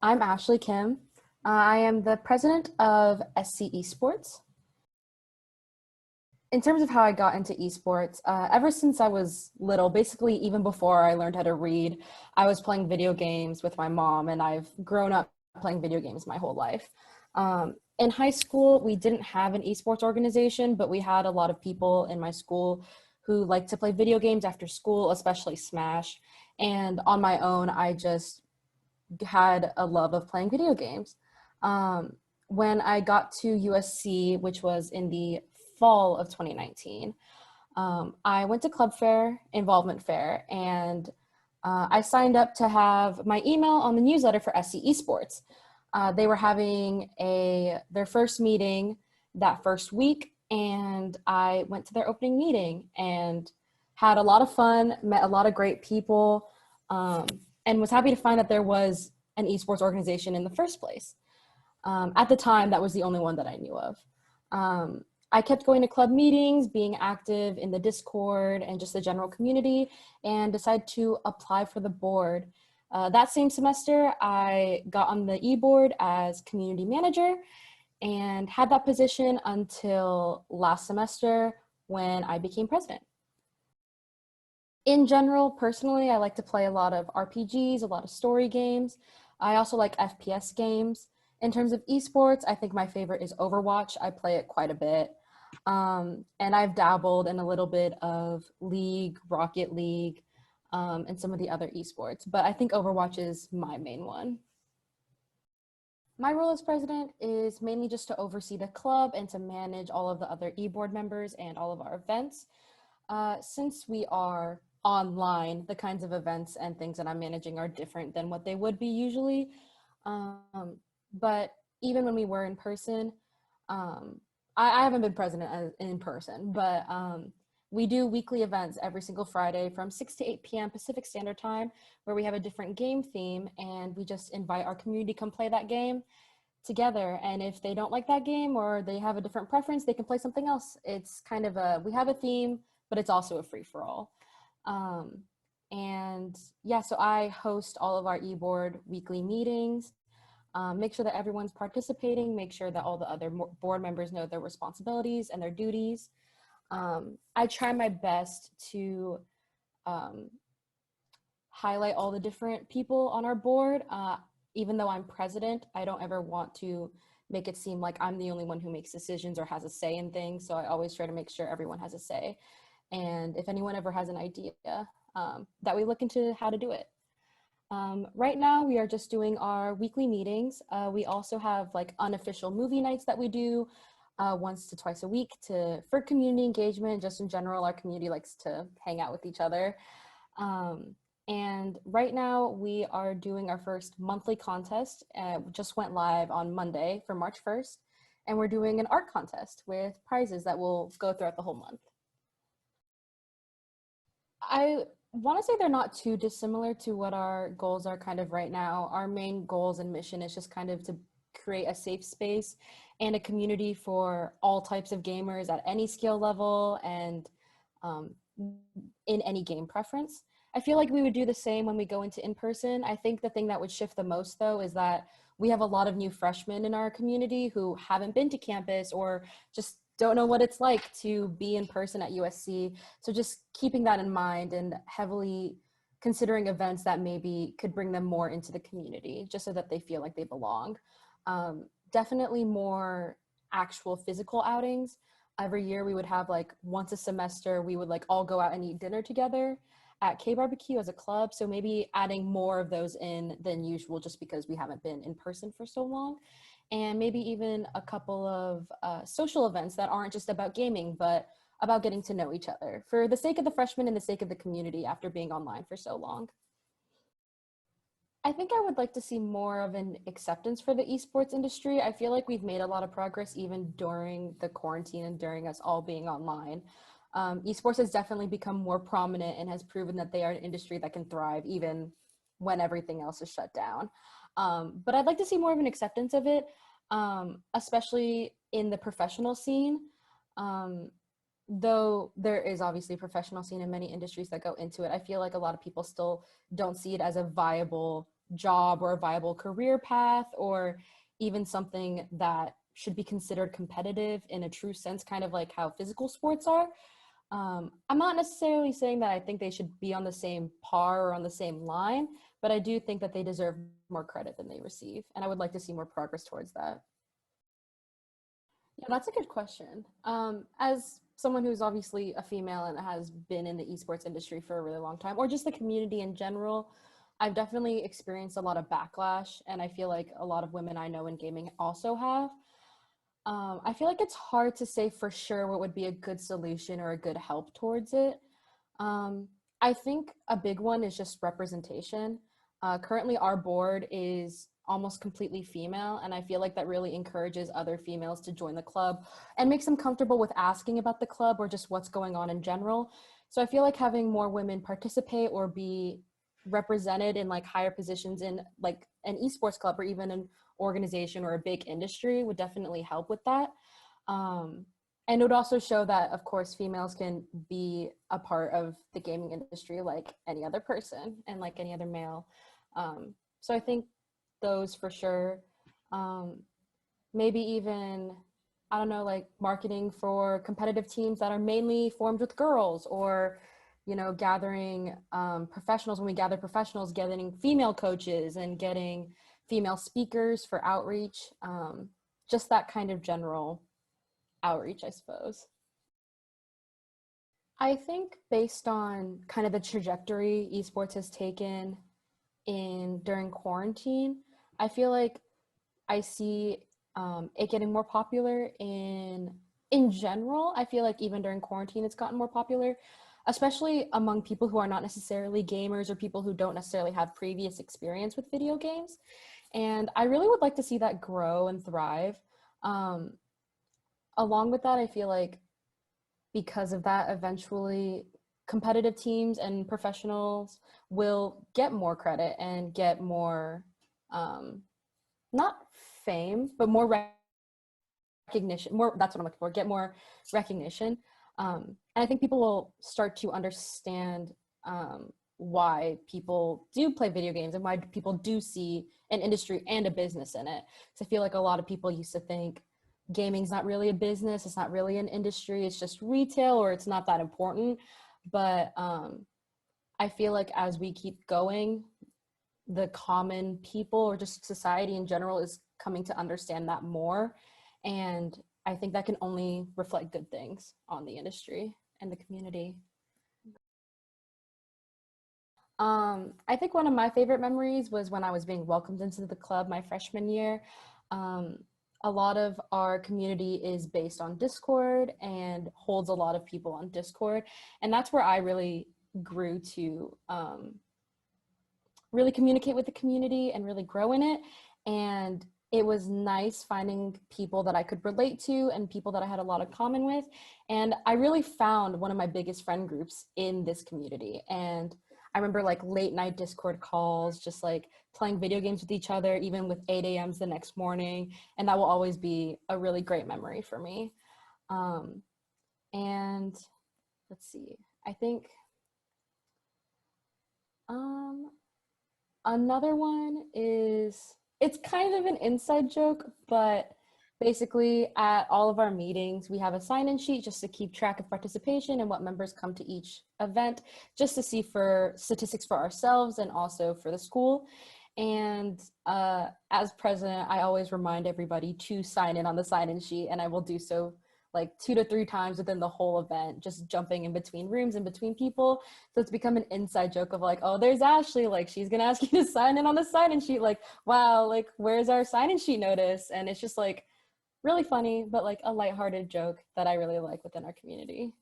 I'm Ashley Kim. I am the president of SC Esports. In terms of how I got into esports, ever since I was little, basically even before I learned how to read, I was playing video games with my mom, and I've grown up playing video games my whole life. In high school, we didn't have an esports organization, but we had a lot of people in my school who liked to play video games after school, especially Smash. And on my own, I just had a love of playing video games. When I got to USC, which was in the fall of 2019, I went to Club Fair, Involvement Fair, and I signed up to have my email on the newsletter for SC Esports. They were having their first meeting that first week, and I went to their opening meeting and had a lot of fun, met a lot of great people, and was happy to find that there was an esports organization in the first place. At the time, that was the only one that I knew of. I kept going to club meetings, being active in the Discord and just the general community, and decided to apply for the board. That same semester, I got on the e-board as community manager and had that position until last semester when I became president. In general, personally, I like to play a lot of RPGs, a lot of story games. I also like FPS games. In terms of esports, I think my favorite is Overwatch. I play it quite a bit. And I've dabbled in a little bit of League, Rocket League, and some of the other esports, but I think Overwatch is my main one. My role as president is mainly just to oversee the club and to manage all of the other e-board members and all of our events. Since we are online, the kinds of events and things that I'm managing are different than what they would be usually. But even when we were in person, I haven't been president in person, but we do weekly events every single Friday from 6 to 8 p.m. Pacific Standard Time, where we have a different game theme, and we just invite our community to come play that game together. And if they don't like that game or they have a different preference, they can play something else. It's kind of we have a theme, but it's also a free-for-all. And yeah, so I host all of our e-board weekly meetings, make sure that everyone's participating, make sure that all the other board members know their responsibilities and their duties. I try my best to highlight all the different people on our board. Even though I'm president, I don't ever want to make it seem like I'm the only one who makes decisions or has a say in things. So I always try to make sure everyone has a say. And if anyone ever has an idea, that we look into how to do it. Right now, we are just doing our weekly meetings. We also have like unofficial movie nights that we do once to twice a week for community engagement. Just in general, our community likes to hang out with each other. And right now, we are doing our first monthly contest. Just went live on Monday for March 1st. And we're doing an art contest with prizes that will go throughout the whole month. I want to say they're not too dissimilar to what our goals are kind of right now. Our main goals and mission is just kind of to create a safe space and a community for all types of gamers at any skill level and in any game preference. I feel like we would do the same when we go into in-person. I think the thing that would shift the most, though, is that we have a lot of new freshmen in our community who haven't been to campus or just don't know what it's like to be in person at USC. So just keeping that in mind and heavily considering events that maybe could bring them more into the community, just so that they feel like they belong. Definitely more actual physical outings. Every year we would have like once a semester, we would like all go out and eat dinner together at K Barbecue as a club. So maybe adding more of those in than usual, just because we haven't been in person for so long. And maybe even a couple of social events that aren't just about gaming, but about getting to know each other for the sake of the freshmen and the sake of the community after being online for so long. I think I would like to see more of an acceptance for the esports industry. I feel like we've made a lot of progress even during the quarantine and during us all being online. Esports has definitely become more prominent and has proven that they are an industry that can thrive even when everything else is shut down. But I'd like to see more of an acceptance of it, especially in the professional scene. Though there is obviously a professional scene in many industries that go into it, I feel like a lot of people still don't see it as a viable job or a viable career path, or even something that should be considered competitive in a true sense, kind of like how physical sports are. I'm not necessarily saying that I think they should be on the same par or on the same line, but I do think that they deserve more credit than they receive. And I would like to see more progress towards that. Yeah, that's a good question. As someone who's obviously a female and has been in the esports industry for a really long time, or just the community in general, I've definitely experienced a lot of backlash, and I feel like a lot of women I know in gaming also have. I feel like it's hard to say for sure what would be a good solution or a good help towards it. I think a big one is just representation. Currently, our board is almost completely female, and I feel like that really encourages other females to join the club and makes them comfortable with asking about the club or just what's going on in general. So I feel like having more women participate or be represented in like higher positions in like an esports club or even an organization or a big industry would definitely help with that. And it would also show that, of course, females can be a part of the gaming industry like any other person and like any other male. So I think those for sure. Maybe even, I don't know, like marketing for competitive teams that are mainly formed with girls, or, you know, gathering professionals, when we gather professionals, getting female coaches and getting female speakers for outreach, just that kind of general outreach, I suppose. I think based on kind of the trajectory esports has taken during quarantine, I feel like I see it getting more popular in general. I feel like even during quarantine, it's gotten more popular, especially among people who are not necessarily gamers or people who don't necessarily have previous experience with video games. And I really would like to see that grow and thrive. Along with that, I feel like because of that, eventually competitive teams and professionals will get more credit and get more, not fame, but more recognition. More, that's what I'm looking for, get more recognition. And I think people will start to understand why people do play video games and why people do see an industry and a business in it. So I feel like a lot of people used to think gaming's not really a business, it's not really an industry, it's just retail, or it's not that important. But I feel like as we keep going, the common people or just society in general is coming to understand that more. And I think that can only reflect good things on the industry and the community. I think one of my favorite memories was when I was being welcomed into the club my freshman year. A lot of our community is based on Discord and holds a lot of people on Discord. And that's where I really grew to really communicate with the community and really grow in it. And it was nice finding people that I could relate to and people that I had a lot of common with. And I really found one of my biggest friend groups in this community. And I remember like late night Discord calls, just like playing video games with each other, even with 8 a.m.s the next morning. And that will always be a really great memory for me. And let's see, I think another one is, it's kind of an inside joke, but basically at all of our meetings, we have a sign-in sheet just to keep track of participation and what members come to each event, just to see for statistics for ourselves and also for the school. And as president, I always remind everybody to sign in on the sign-in sheet, and I will do so like 2 to 3 times within the whole event, just jumping in between rooms and between people. So it's become an inside joke of like, oh, there's Ashley, like she's gonna ask you to sign in on the sign-in sheet, like, wow, like where's our sign-in sheet notice? And it's just like really funny, but like a lighthearted joke that I really like within our community.